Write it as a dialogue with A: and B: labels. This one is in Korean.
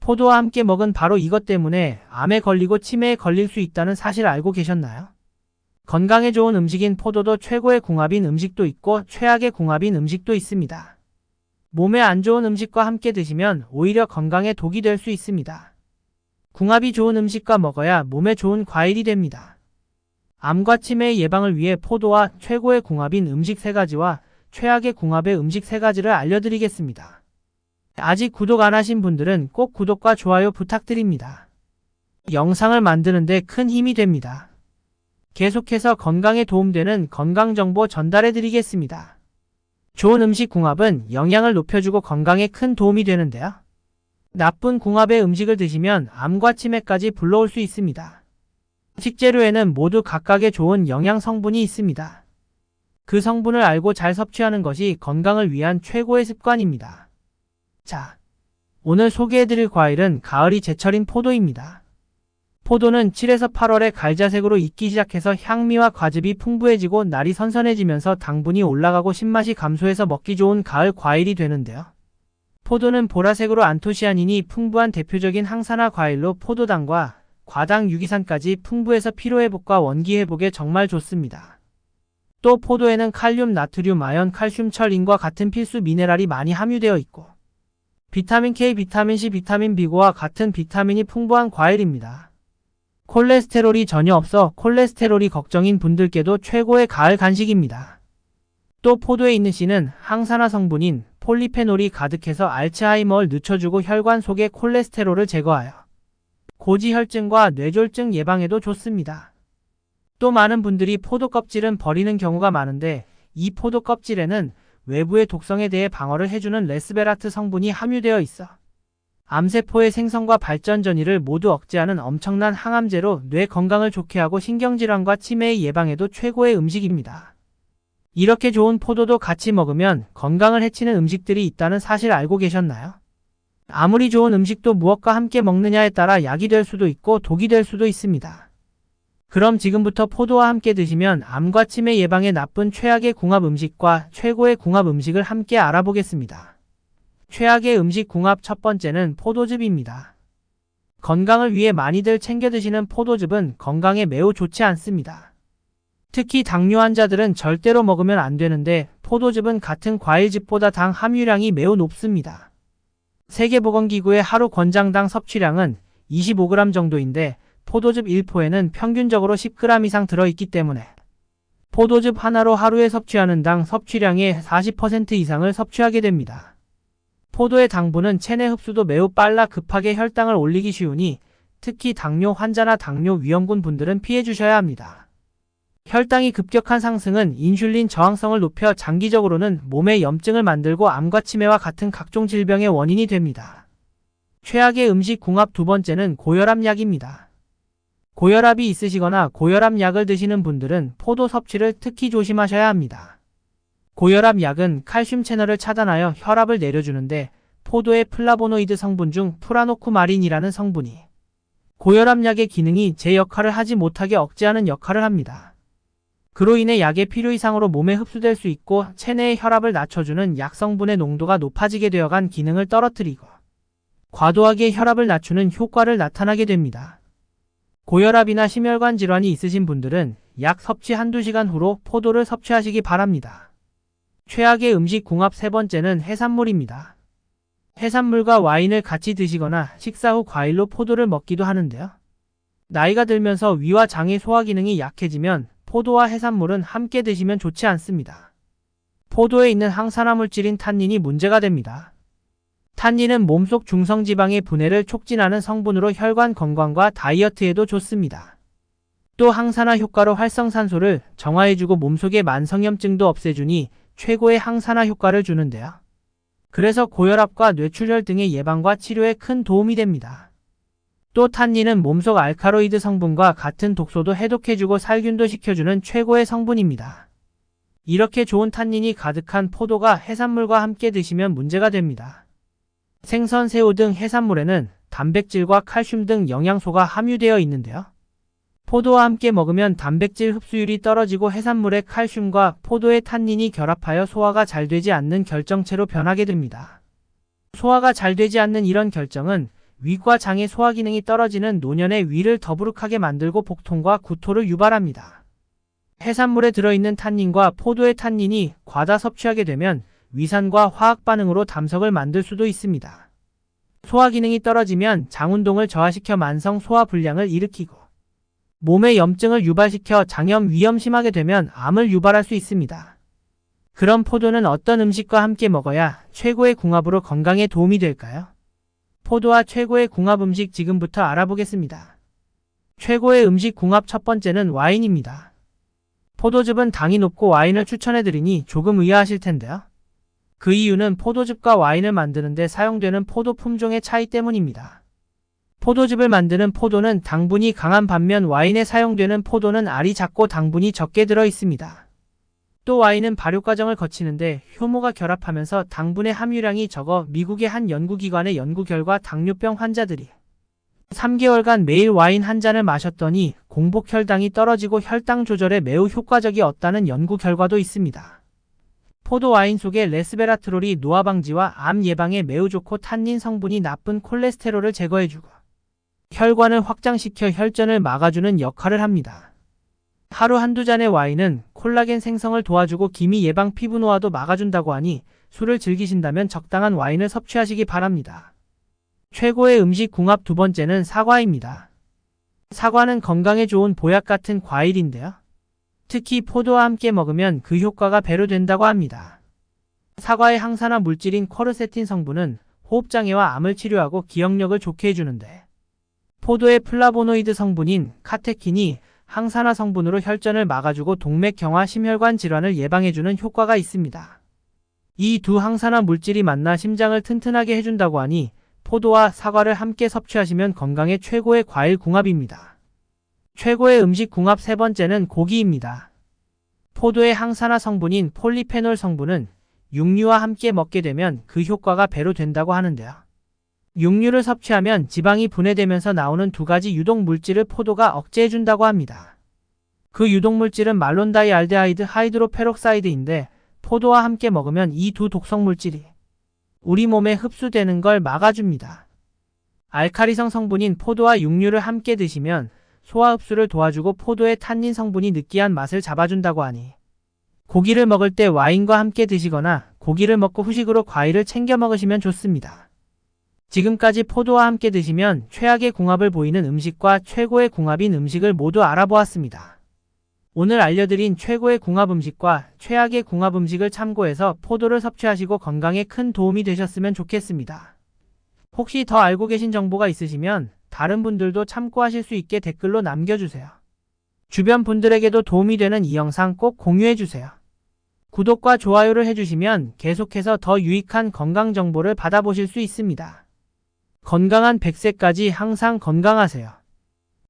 A: 포도와 함께 먹은 바로 이것 때문에 암에 걸리고 치매에 걸릴 수 있다는 사실 알고 계셨나요? 건강에 좋은 음식인 포도도 최고의 궁합인 음식도 있고 최악의 궁합인 음식도 있습니다. 몸에 안 좋은 음식과 함께 드시면 오히려 건강에 독이 될 수 있습니다. 궁합이 좋은 음식과 먹어야 몸에 좋은 과일이 됩니다. 암과 치매의 예방을 위해 포도와 최고의 궁합인 음식 3가지와 최악의 궁합의 음식 3가지를 알려드리겠습니다. 아직 구독 안 하신 분들은 꼭 구독과 좋아요 부탁드립니다. 영상을 만드는데 큰 힘이 됩니다. 계속해서 건강에 도움되는 건강정보 전달해드리겠습니다. 좋은 음식 궁합은 영양을 높여주고 건강에 큰 도움이 되는데요. 나쁜 궁합의 음식을 드시면 암과 치매까지 불러올 수 있습니다. 식재료에는 모두 각각의 좋은 영양 성분이 있습니다. 그 성분을 알고 잘 섭취하는 것이 건강을 위한 최고의 습관입니다. 자, 오늘 소개해드릴 과일은 가을이 제철인 포도입니다. 포도는 7에서 8월에 갈자색으로 익기 시작해서 향미와 과즙이 풍부해지고 날이 선선해지면서 당분이 올라가고 신맛이 감소해서 먹기 좋은 가을 과일이 되는데요. 포도는 보라색으로 안토시아닌이 풍부한 대표적인 항산화 과일로 포도당과 과당 유기산까지 풍부해서 피로회복과 원기회복에 정말 좋습니다. 또 포도에는 칼륨, 나트륨, 아연, 칼슘, 철, 인과 같은 필수 미네랄이 많이 함유되어 있고 비타민 K, 비타민 C, 비타민 B9와 같은 비타민이 풍부한 과일입니다. 콜레스테롤이 전혀 없어 콜레스테롤이 걱정인 분들께도 최고의 가을 간식입니다. 또 포도에 있는 C는 항산화 성분인 폴리페놀이 가득해서 알츠하이머를 늦춰주고 혈관 속의 콜레스테롤을 제거하여 고지혈증과 뇌졸중 예방에도 좋습니다. 또 많은 분들이 포도 껍질은 버리는 경우가 많은데 이 포도 껍질에는 외부의 독성에 대해 방어를 해주는 레스베라트 성분이 함유되어 있어 암세포의 생성과 발전 전이를 모두 억제하는 엄청난 항암제로 뇌 건강을 좋게 하고 신경질환과 치매의 예방에도 최고의 음식입니다. 이렇게 좋은 포도도 같이 먹으면 건강을 해치는 음식들이 있다는 사실 알고 계셨나요? 아무리 좋은 음식도 무엇과 함께 먹느냐에 따라 약이 될 수도 있고 독이 될 수도 있습니다. 그럼 지금부터 포도와 함께 드시면 암과 치매 예방에 나쁜 최악의 궁합 음식과 최고의 궁합 음식을 함께 알아보겠습니다. 최악의 음식 궁합 첫 번째는 포도즙입니다. 건강을 위해 많이들 챙겨 드시는 포도즙은 건강에 매우 좋지 않습니다. 특히 당뇨 환자들은 절대로 먹으면 안 되는데 포도즙은 같은 과일즙보다 당 함유량이 매우 높습니다. 세계보건기구의 하루 권장당 섭취량은 25g 정도인데 포도즙 1포에는 평균적으로 10g 이상 들어있기 때문에 포도즙 하나로 하루에 섭취하는 당 섭취량의 40% 이상을 섭취하게 됩니다. 포도의 당분은 체내 흡수도 매우 빨라 급하게 혈당을 올리기 쉬우니 특히 당뇨 환자나 당뇨 위험군 분들은 피해 주셔야 합니다. 혈당이 급격한 상승은 인슐린 저항성을 높여 장기적으로는 몸에 염증을 만들고 암과 치매와 같은 각종 질병의 원인이 됩니다. 최악의 음식 궁합 두 번째는 고혈압 약입니다. 고혈압이 있으시거나 고혈압 약을 드시는 분들은 포도 섭취를 특히 조심하셔야 합니다. 고혈압 약은 칼슘 채널을 차단하여 혈압을 내려주는데 포도의 플라보노이드 성분 중 프라노쿠마린이라는 성분이 고혈압 약의 기능이 제 역할을 하지 못하게 억제하는 역할을 합니다. 그로 인해 약의 필요 이상으로 몸에 흡수될 수 있고 체내의 혈압을 낮춰주는 약 성분의 농도가 높아지게 되어간 기능을 떨어뜨리고 과도하게 혈압을 낮추는 효과를 나타나게 됩니다. 고혈압이나 심혈관 질환이 있으신 분들은 약 섭취 한두 시간 후로 포도를 섭취하시기 바랍니다. 최악의 음식 궁합 세 번째는 해산물입니다. 해산물과 와인을 같이 드시거나 식사 후 과일로 포도를 먹기도 하는데요. 나이가 들면서 위와 장의 소화 기능이 약해지면 포도와 해산물은 함께 드시면 좋지 않습니다. 포도에 있는 항산화 물질인 탄닌이 문제가 됩니다. 탄닌은 몸속 중성지방의 분해를 촉진하는 성분으로 혈관 건강과 다이어트에도 좋습니다. 또 항산화 효과로 활성산소를 정화해주고 몸속의 만성염증도 없애주니 최고의 항산화 효과를 주는데요. 그래서 고혈압과 뇌출혈 등의 예방과 치료에 큰 도움이 됩니다. 또 탄닌은 몸속 알카로이드 성분과 같은 독소도 해독해주고 살균도 시켜주는 최고의 성분입니다. 이렇게 좋은 탄닌이 가득한 포도가 해산물과 함께 드시면 문제가 됩니다. 생선, 새우 등 해산물에는 단백질과 칼슘 등 영양소가 함유되어 있는데요. 포도와 함께 먹으면 단백질 흡수율이 떨어지고 해산물의 칼슘과 포도의 탄닌이 결합하여 소화가 잘 되지 않는 결정체로 변하게 됩니다. 소화가 잘 되지 않는 이런 결정은 위과 장의 소화 기능이 떨어지는 노년의 위를 더부룩하게 만들고 복통과 구토를 유발합니다. 해산물에 들어있는 탄닌과 포도의 탄닌이 과다 섭취하게 되면 위산과 화학 반응으로 담석을 만들 수도 있습니다. 소화 기능이 떨어지면 장 운동을 저하시켜 만성 소화 불량을 일으키고 몸에 염증을 유발시켜 장염 위험 심하게 되면 암을 유발할 수 있습니다. 그럼 포도는 어떤 음식과 함께 먹어야 최고의 궁합으로 건강에 도움이 될까요? 포도와 최고의 궁합 음식 지금부터 알아보겠습니다. 최고의 음식 궁합 첫 번째는 와인입니다. 포도즙은 당이 높고 와인을 추천해드리니 조금 의아하실 텐데요. 그 이유는 포도즙과 와인을 만드는데 사용되는 포도 품종의 차이 때문입니다. 포도즙을 만드는 포도는 당분이 강한 반면 와인에 사용되는 포도는 알이 작고 당분이 적게 들어 있습니다. 또 와인은 발효 과정을 거치는데 효모가 결합하면서 당분의 함유량이 적어 미국의 한 연구기관의 연구 결과 당뇨병 환자들이 3개월간 매일 와인 한 잔을 마셨더니 공복 혈당이 떨어지고 혈당 조절에 매우 효과적이었다는 연구 결과도 있습니다. 포도 와인 속의 레스베라트롤이 노화 방지와 암 예방에 매우 좋고 탄닌 성분이 나쁜 콜레스테롤을 제거해주고 혈관을 확장시켜 혈전을 막아주는 역할을 합니다. 하루 한두 잔의 와인은 콜라겐 생성을 도와주고 기미 예방 피부 노화도 막아준다고 하니 술을 즐기신다면 적당한 와인을 섭취하시기 바랍니다. 최고의 음식 궁합 두 번째는 사과입니다. 사과는 건강에 좋은 보약 같은 과일인데요. 특히 포도와 함께 먹으면 그 효과가 배로 된다고 합니다. 사과의 항산화 물질인 쿼르세틴 성분은 호흡장애와 암을 치료하고 기억력을 좋게 해주는데 포도의 플라보노이드 성분인 카테킨이 항산화 성분으로 혈전을 막아주고 동맥경화 심혈관 질환을 예방해주는 효과가 있습니다. 이 두 항산화 물질이 만나 심장을 튼튼하게 해준다고 하니 포도와 사과를 함께 섭취하시면 건강에 최고의 과일 궁합입니다. 최고의 음식 궁합 세 번째는 고기입니다. 포도의 항산화 성분인 폴리페놀 성분은 육류와 함께 먹게 되면 그 효과가 배로 된다고 하는데요. 육류를 섭취하면 지방이 분해되면서 나오는 두 가지 유독 물질을 포도가 억제해준다고 합니다. 그 유독 물질은 말론다이알데하이드 하이드로페록사이드인데 포도와 함께 먹으면 이 두 독성 물질이 우리 몸에 흡수되는 걸 막아줍니다. 알카리성 성분인 포도와 육류를 함께 드시면 소화 흡수를 도와주고 포도의 탄닌 성분이 느끼한 맛을 잡아준다고 하니 고기를 먹을 때 와인과 함께 드시거나 고기를 먹고 후식으로 과일을 챙겨 먹으시면 좋습니다. 지금까지 포도와 함께 드시면 최악의 궁합을 보이는 음식과 최고의 궁합인 음식을 모두 알아보았습니다. 오늘 알려드린 최고의 궁합 음식과 최악의 궁합 음식을 참고해서 포도를 섭취하시고 건강에 큰 도움이 되셨으면 좋겠습니다. 혹시 더 알고 계신 정보가 있으시면 다른 분들도 참고하실 수 있게 댓글로 남겨주세요. 주변 분들에게도 도움이 되는 이 영상 꼭 공유해주세요. 구독과 좋아요를 해주시면 계속해서 더 유익한 건강 정보를 받아보실 수 있습니다. 건강한 100세까지 항상 건강하세요.